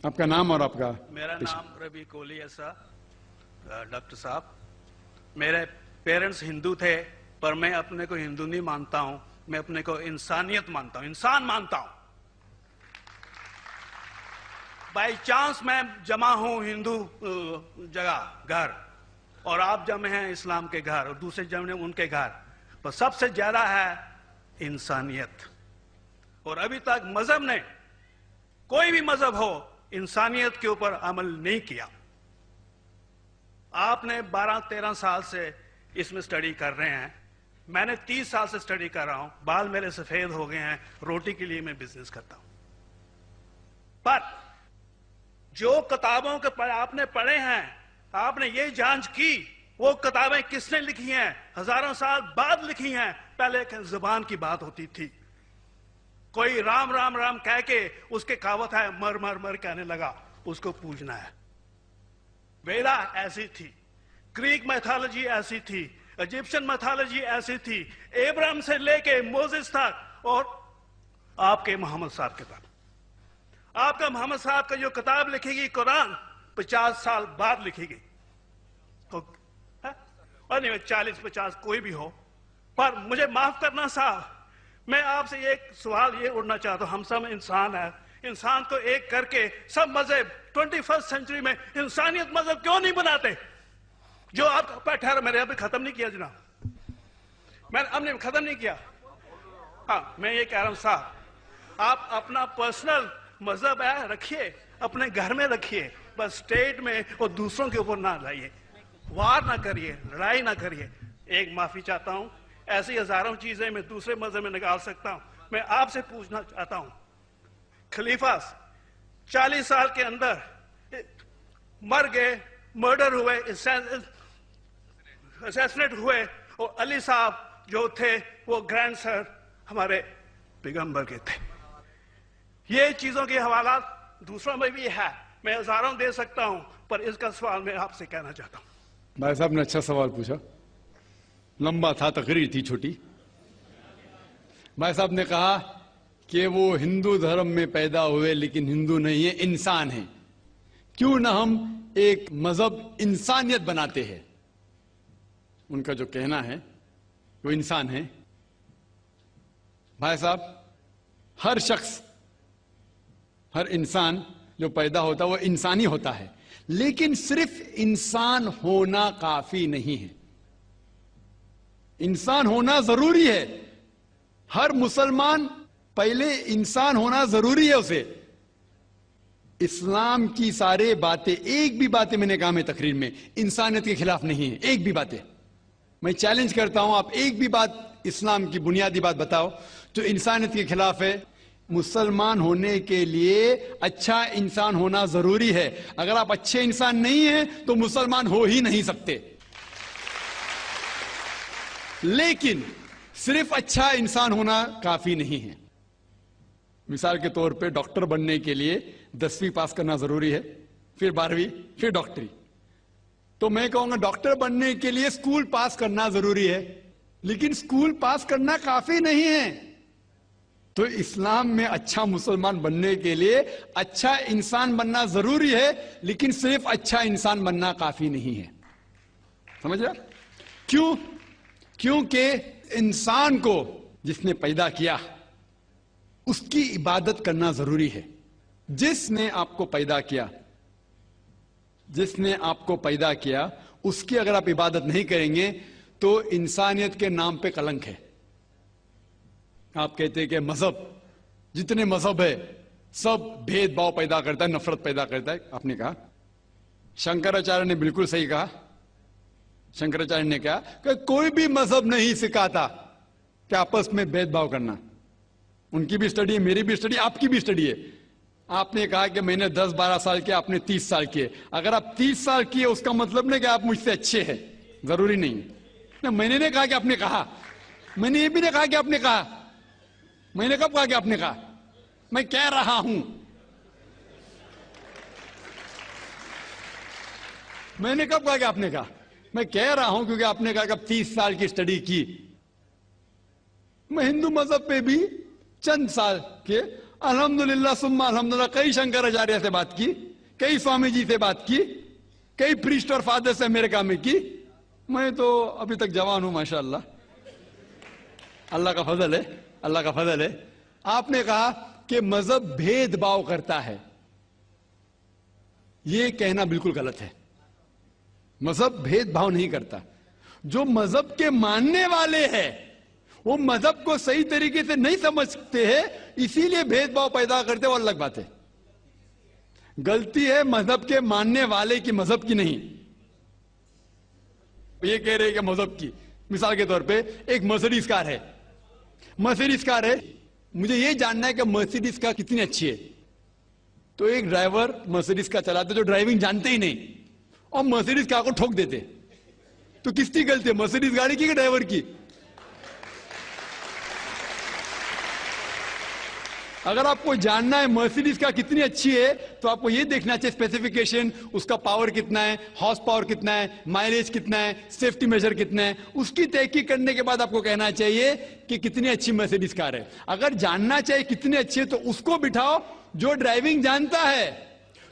آپ کا نام اور آپ کا؟ میرا نام ربی کولی ہے صاحب، ڈاکٹر صاحب۔ میرے پیرنٹس ہندو تھے، پر میں اپنے کو ہندو نہیں مانتا ہوں، میں اپنے کو انسانیت مانتا ہوں، انسان مانتا ہوں۔ بائی چانس میں جمع ہوں ہندو جگہ گھر، اور آپ جمع ہیں اسلام کے گھر، اور دوسرے جمع ہیں ان کے گھر، پر سب سے زیادہ ہے انسانیت۔ اور ابھی تک مذہب نے، کوئی بھی مذہب ہو، انسانیت کے اوپر عمل نہیں کیا۔ آپ نے 12-13 سال سے اس میں سٹڈی کر رہے ہیں، میں نے 30 سال سے سٹڈی کر رہا ہوں، بال میرے سفید ہو گئے ہیں، روٹی کے لیے میں بزنس کرتا ہوں۔ پر جو کتابوں کے آپ نے پڑھے ہیں، آپ نے یہ جانچ کی وہ کتابیں کس نے لکھی ہیں؟ ہزاروں سال بعد لکھی ہیں۔ پہلے زبان کی بات ہوتی تھی، کوئی رام رام رام کہہ کے اس کے کہاوت ہے مر مر مر کہنے لگا، اس کو پوجنا ہے۔ ویدا ایسی تھی، گریک میتھالوجی ایسی تھی، ایجپشن میتھالوجی ایسی تھی، ابراہیم سے لے کے موزس تک، اور آپ کے محمد صاحب کے تک۔ آپ کا محمد صاحب کا جو کتاب لکھی گئی قرآن 50 سال بعد لکھی گئی، اور نہیں 40-50 کوئی بھی ہو۔ پر مجھے معاف کرنا صاحب، میں آپ سے ایک سوال یہ اڑنا چاہتا ہوں، ہم سب انسان ہیں، انسان کو ایک کر کے سب مذہب 21 سینچری میں انسانیت مذہب کیوں نہیں بناتے؟ جو آپ ٹھہرا، میں نے ابھی ختم نہیں کیا جناب، میں نے اب نے ختم نہیں کیا۔ ہاں، میں یہ کہہ رہا ہوں صاحب، آپ اپنا پرسنل مذہب ہے رکھیے، اپنے گھر میں رکھیے، بس اسٹیٹ میں اور دوسروں کے اوپر نہ لائیے، وار نہ کریے، لڑائی نہ کریے۔ ایک معافی چاہتا ہوں، ایسی ہزاروں چیزیں میں دوسرے مذہب میں نکال سکتا ہوں۔ میں آپ سے پوچھنا چاہتا ہوں، خلیفہ 40 سال کے اندر مر گئے، مرڈر ہوئے، اسیسنیٹ ہوئے، اور علی صاحب جو تھے وہ گرینڈ سر ہمارے پیغمبر کے تھے۔ یہ چیزوں کے حوالات دوسروں میں بھی ہے، میں ہزاروں دے سکتا ہوں، پر اس کا سوال میں آپ سے کہنا چاہتا ہوں۔ بھائی صاحب نے اچھا سوال پوچھا، لمبا تھا، تقریر تھی چھوٹی۔ بھائی صاحب نے کہا کہ وہ ہندو دھرم میں پیدا ہوئے لیکن ہندو نہیں ہیں، انسان ہیں، کیوں نہ ہم ایک مذہب انسانیت بناتے ہیں؟ ان کا جو کہنا ہے وہ انسان ہے۔ بھائی صاحب، ہر شخص، ہر انسان جو پیدا ہوتا ہے وہ انسانی ہوتا ہے، لیکن صرف انسان ہونا کافی نہیں ہے، انسان ہونا ضروری ہے۔ ہر مسلمان پہلے انسان ہونا ضروری ہے اسے۔ اسلام کی سارے باتیں، ایک بھی باتیں میں نے کہا میں تقریر میں انسانیت کے خلاف نہیں ہے، ایک بھی باتیں۔ میں چیلنج کرتا ہوں، آپ ایک بھی بات اسلام کی بنیادی بات بتاؤ جو انسانیت کے خلاف ہے۔ مسلمان ہونے کے لیے اچھا انسان ہونا ضروری ہے، اگر آپ اچھے انسان نہیں ہیں تو مسلمان ہو ہی نہیں سکتے۔ لیکن صرف اچھا انسان ہونا کافی نہیں ہے۔ مثال کے طور پہ ڈاکٹر بننے کے لیے 10ویں پاس کرنا ضروری ہے، پھر 12ویں، پھر ڈاکٹری۔ تو میں کہوں گا ڈاکٹر بننے کے لیے اسکول پاس کرنا ضروری ہے، لیکن اسکول پاس کرنا کافی نہیں ہے۔ تو اسلام میں اچھا مسلمان بننے کے لیے اچھا انسان بننا ضروری ہے، لیکن صرف اچھا انسان بننا کافی نہیں ہے۔ سمجھ رہے؟ کیوں؟ کیونکہ انسان کو جس نے پیدا کیا اس کی عبادت کرنا ضروری ہے۔ جس نے آپ کو پیدا کیا، جس نے آپ کو پیدا کیا، اس کی اگر آپ عبادت نہیں کریں گے تو انسانیت کے نام پہ کلنک ہے۔ آپ کہتے ہیں کہ مذہب، جتنے مذہب ہے سب بھید بھاؤ پیدا کرتا ہے، نفرت پیدا کرتا ہے۔ آپ نے کہا، شنکراچاریہ نے بالکل صحیح کہا۔ شنکراچاریہ نے کہا کہ کوئی بھی مذہب نہیں سکھاتا کہ آپس میں بھید بھاؤ کرنا۔ ان کی بھی اسٹڈی ہے، میری بھی اسٹڈی، آپ کی بھی اسٹڈی ہے۔ آپ نے کہا کہ میں نے 10-12 سال کیا، آپ نے 30 سال کیے۔ اگر آپ 30 سال کیے اس کا مطلب نہیں کہ آپ مجھ سے اچھے ہیں، ضروری نہیں۔ میں نے نہیں کہا کہ آپ نے کہا، میں نے یہ بھی نہیں کہا کہ آپ نے کہا۔ میں نے کب کہا کہ آپ نے کہا؟ میں کہہ رہا ہوں، میں نے کب کہا کہ آپ نے کہا؟ میں کہہ رہا ہوں کیونکہ آپ نے کہا کہ اب 30 سال کی اسٹڈی کی۔ میں ہندو مذہب پہ بھی چند سال کے، الحمدللہ ثم الحمدللہ کئی شنکراچاریہ سے بات کی, کئی سوامی جی سے بات کی, کئی پریسٹ اور فادر سے امریکہ میں کی. میں تو ابھی تک جوان ہوں ماشاءاللہ, اللہ کا فضل ہے, اللہ کا فضل ہے. آپ نے کہا کہ مذہب بھید بھاؤ کرتا ہے, یہ کہنا بالکل غلط ہے. مذہب بھید بھاؤ نہیں کرتا. جو مذہب کے ماننے والے ہیں وہ مذہب کو صحیح طریقے سے نہیں سمجھتے ہیں, اسی لیے بھید بھاؤ پیدا کرتے, وہ الگ بات ہے. غلطی ہے مذہب کے ماننے والے کی, مذہب کی نہیں. یہ کہہ رہے کہ مذہب کی, مثال کے طور پہ ایک مرسیڈیز کار ہے, مرسیڈیز کار ہے, مجھے یہ جاننا ہے کہ مرسیڈیز کار کتنی اچھی ہے. تو ایک ڈرائیور مرسیڈیز کار چلاتے جو ڈرائیونگ جانتے ہی نہیں اور مرسیڈیز کار کو ٹھوک دیتے, تو کس کی غلطی ہے, مرسیڈیز گاڑی کی کہ ڈرائیور کی؟ اگر آپ کو جاننا ہے مرسیڈیز کا کتنی اچھی ہے تو آپ کو یہ دیکھنا چاہیے اسپیسیفیکیشن, اس کا پاور کتنا ہے, ہارس پاور کتنا ہے, مائلیج کتنا ہے, سیفٹی میجر کتنا ہے. اس کی تحقیق کرنے کے بعد آپ کو کہنا چاہیے کہ کتنی اچھی مرسیڈیز کار ہے. اگر جاننا چاہیے کتنی اچھی ہے تو اس کو بٹھاؤ جو ڈرائیونگ جانتا ہے.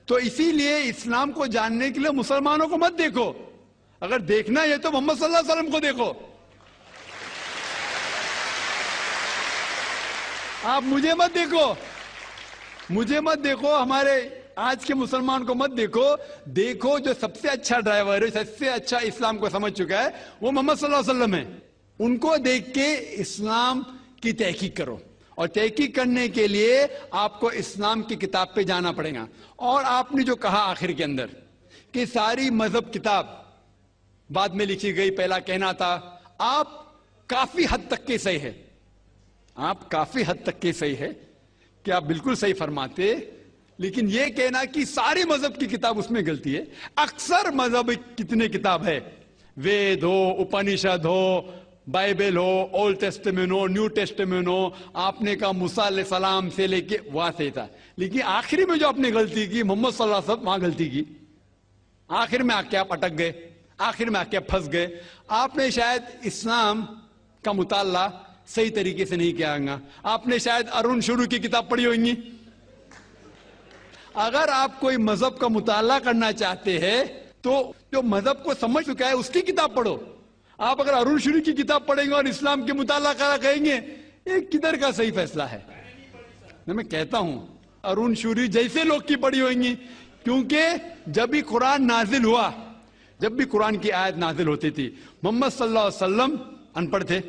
تو اسی لیے اسلام کو جاننے کے لیے مسلمانوں کو مت دیکھو, اگر دیکھنا ہے تو محمد صلی اللہ علیہ وسلم کو دیکھو. آپ مجھے مت دیکھو, مجھے مت دیکھو, ہمارے آج کے مسلمان کو مت دیکھو. دیکھو جو سب سے اچھا ڈرائیور ہے, سب سے اچھا اسلام کو سمجھ چکا ہے, وہ محمد صلی اللہ علیہ وسلم ہے. ان کو دیکھ کے اسلام کی تحقیق کرو, اور تحقیق کرنے کے لیے آپ کو اسلام کی کتاب پہ جانا پڑے گا. اور آپ نے جو کہا آخر کے اندر کہ ساری مذہب کتاب بعد میں لکھی گئی, پہلا کہنا تھا, آپ کافی حد تک کے صحیح ہے, آپ کافی حد تک کے صحیح ہے کہ آپ بالکل صحیح فرماتے, لیکن یہ کہنا کہ ساری مذہب کی کتاب اس میں غلطی ہے. اکثر مذہب کتنے کتاب ہے, وید ہو, اپنشد ہو, بائبل ہو, اولڈ ٹیسٹمنٹ ہو, نیو ٹیسٹمنٹ ہو, آپ نے کہا موسیٰ علیہ السلام سے لے کے وہاں سے تھا, لیکن آخری میں جو آپ نے غلطی کی محمد صلی اللہ علیہ وسلم, وہاں غلطی کی. آخر میں آ کے آپ اٹک گئے, آخر میں آ کے پھنس گئے. آپ نے شاید اسلام کا مطالعہ صحیح طریقے سے نہیں کیا گا, آپ نے شاید ارون شروع کی کتاب پڑھی ہوگی. اگر آپ کوئی مذہب کا مطالعہ کرنا چاہتے ہیں تو جو مذہب کو سمجھ چکا ہے اس کی کتاب پڑھو. آپ اگر ارون شروع کی کتاب پڑھیں گے اور اسلام کے مطالعہ کرا کہیں گے, یہ کدھر کا صحیح فیصلہ ہے؟ میں کہتا ہوں ارون شوری جیسے لوگ کی پڑھی ہوئیں, کیونکہ جب بھی قرآن نازل ہوا, جب بھی قرآن کی آیت نازل ہوتی تھی, محمد صلی اللہ علیہ وسلم ان پڑھ تھے,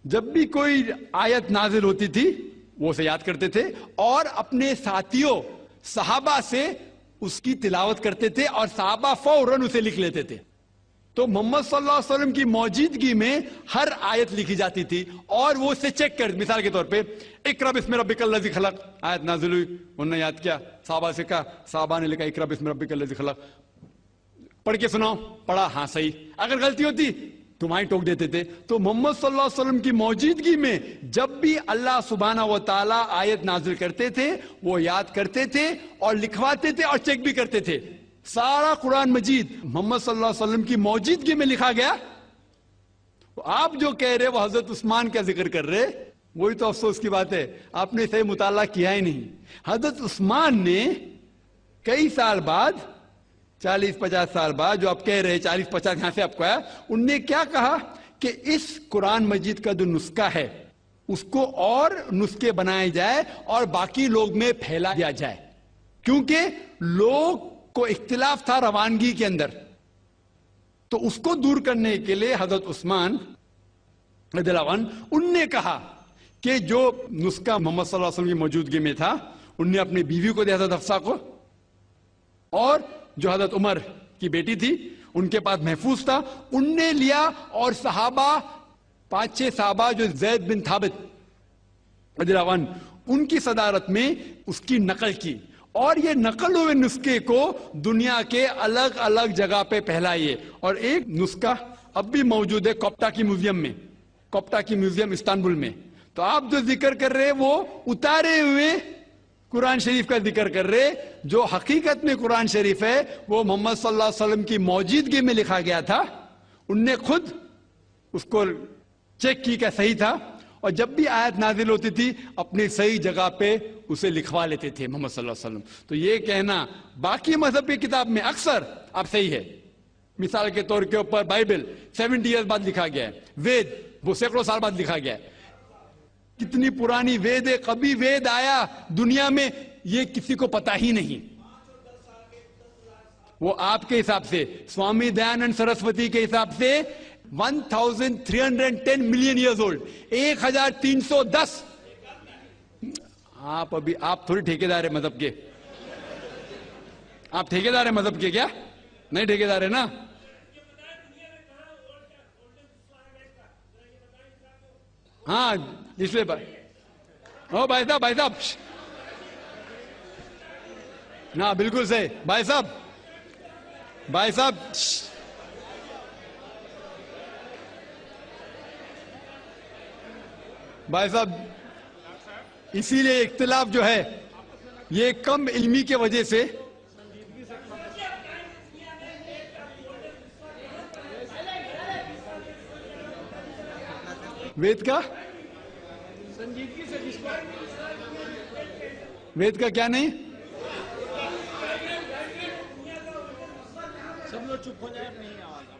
جب بھی کوئی آیت نازل ہوتی تھی وہ اسے یاد کرتے تھے اور اپنے ساتھیوں صحابہ سے اس کی تلاوت کرتے تھے, اور صحابہ فوراً اسے لکھ لیتے تھے. تو محمد صلی اللہ علیہ وسلم کی موجودگی میں ہر آیت لکھی جاتی تھی, اور وہ اسے چیک کر, مثال کے طور پہ اقرا بسم ربک الذی خلق آیت نازل ہوئی, انہوں نے یاد کیا, صحابہ سے کہا, صحابہ نے لکھا اقرا بسم ربک الذی خلق, پڑھ کے سناؤ, پڑھا, ہاں صحیح. اگر غلطی ہوتی تمہاری ٹوک دیتے تھے. تو محمد صلی اللہ علیہ وسلم کی موجودگی میں جب بھی اللہ سبحانہ و تعالیٰ آیت نازل کرتے تھے وہ یاد کرتے تھے اور لکھواتے تھے اور چیک بھی کرتے تھے. سارا قرآن مجید محمد صلی اللہ علیہ وسلم کی موجودگی میں لکھا گیا. آپ جو کہہ رہے وہ حضرت عثمان کا ذکر کر رہے, وہی تو افسوس کی بات ہے, آپ نے صحیح مطالعہ کیا ہی نہیں. حضرت عثمان نے کئی سال بعد, 40-50 سال بعد, جو آپ کہہ رہے 40-50 یہاں سے آپ کو آیا, ان نے کیا کہا کہ اس قرآن مجید کا جو نسخہ ہے اس کو اور نسخے بنائے جائے اور باقی لوگ میں پھیلا دیا جائے, کیونکہ لوگ کو اختلاف تھا روانگی کے اندر. تو اس کو دور کرنے کے لیے حضرت عثمان رضی اللہ عنہ, ان نے کہا کہ جو نسخہ محمد صلی اللہ علیہ وسلم کی موجودگی میں تھا ان نے اپنی بیوی کو دیا, حضرت حفصہ کو, اور جو حضرت عمر کی بیٹی تھی ان کے پاس محفوظ تھا, ان نے لیا, اور صحابہ 5-6 صحابہ جو زید بن ثابت رضی اللہ عنہ ان کی صدارت میں اس کی نقل کی, اور یہ نقل ہوئے نسخے کو دنیا کے الگ الگ جگہ پہ پھیلائیے. اور ایک نسخہ اب بھی موجود ہے کوپٹا کی میوزیم میں, کوپٹا کی میوزیم استنبول میں. تو آپ جو ذکر کر رہے وہ اتارے ہوئے قرآن شریف کا ذکر کر رہے, جو حقیقت میں قرآن شریف ہے وہ محمد صلی اللہ علیہ وسلم کی موجودگی میں لکھا گیا تھا. ان نے خود اس کو چیک کی کہ صحیح تھا, اور جب بھی آیت نازل ہوتی تھی اپنی صحیح جگہ پہ اسے لکھوا لیتے تھے محمد صلی اللہ علیہ وسلم. تو یہ کہنا باقی مذہبی کتاب میں اکثر اب صحیح ہے. مثال کے طور کے اوپر بائبل 70 ایئرز بعد لکھا گیا ہے, وید وہ سینکڑوں سال بعد لکھا گیا ہے. کتنی پرانی وید ہے, کبھی وید آیا دنیا میں یہ کسی کو پتا ہی نہیں. وہ آپ کے حساب سے, سوامی دیانند سرسوتی کے حساب سے 1310 ملین ایئرز اولڈ, 1310. آپ تھوڑی ٹھیکیدار ہیں مذہب کے, آپ ٹھیکیدار ہیں مذہب کے کیا؟ نہیں ٹھیکیدار ہے نا. ہاں اس لیے بھائی صاحب نا بالکل صحیح. بھائی صاحب اسی لیے اختلاف جو ہے یہ کم علمی کے وجہ سے. وید کا کیا نہیں,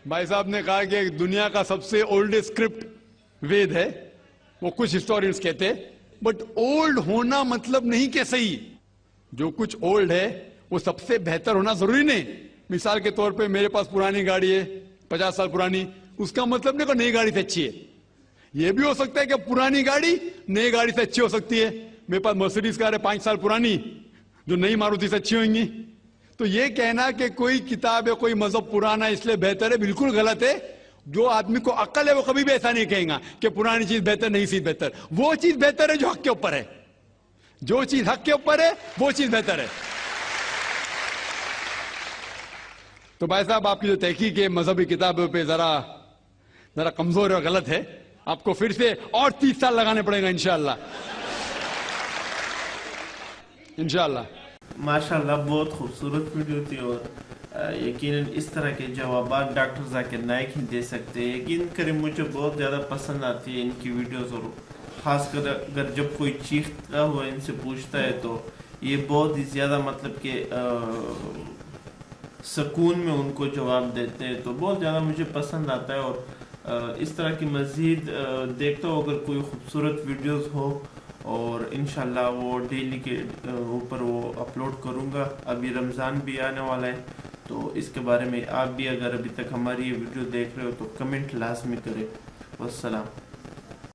بھائی صاحب نے کہا کہ دنیا کا سب سے اولڈسٹ اسکرپٹ وید ہے. وہ کچھ ہسٹورینز کہتے ہیں, بٹ اولڈ ہونا مطلب نہیں کہ صحیح. جو کچھ اولڈ ہے وہ سب سے بہتر ہونا ضروری نہیں. مثال کے طور پہ میرے پاس پرانی گاڑی ہے 50 سال پرانی, اس کا مطلب نہیں کہ نئی گاڑی سے اچھی ہے. یہ بھی ہو سکتا ہے کہ پرانی گاڑی نئی گاڑی سے اچھی ہو سکتی ہے. میرے پاس مرسیڈیز کار ہے 5 سال پرانی, جو نئی ماروتی سے اچھی ہوئیں گی. تو یہ کہنا کہ کوئی کتاب ہے کوئی مذہب پرانا اس لیے بہتر ہے, بالکل غلط ہے. جو آدمی کو عقل ہے وہ کبھی بھی ایسا نہیں کہیں گا کہ پرانی چیز بہتر نئی چیز بہتر. وہ چیز بہتر ہے جو حق کے اوپر ہے, جو چیز حق کے اوپر ہے وہ چیز بہتر ہے. تو بھائی صاحب آپ کی جو تحقیق ہے مذہبی کتابوں پہ ذرا کمزور اور غلط ہے. آپ کو پھر سے اور 30 سال لگانے پڑے گا انشاءاللہ. انشاءاللہ. ماشاءاللہ بہت خوبصورت ویڈیو تھی, اور یقیناً اس طرح کے جوابات ڈاکٹر ذاکر نائک ہی دے سکتے ہیں. یقین کریں مجھے بہت زیادہ پسند آتی ہے ان کی ویڈیوز, اور خاص کر اگر جب کوئی چیختا ہوا ان سے پوچھتا ہے تو یہ بہت ہی زیادہ مطلب کہ سکون میں ان کو جواب دیتے ہیں. تو بہت زیادہ مجھے پسند آتا ہے, اور اس طرح کی مزید دیکھتا ہوں اگر کوئی خوبصورت ویڈیوز ہو, اور انشاءاللہ وہ ڈیلی کے اوپر وہ اپلوڈ کروں گا. ابھی رمضان بھی آنے والا ہے, تو اس کے بارے میں آپ بھی اگر ابھی تک ہماری یہ ویڈیو دیکھ رہے ہو تو کمنٹ لازمی کریں. والسلام.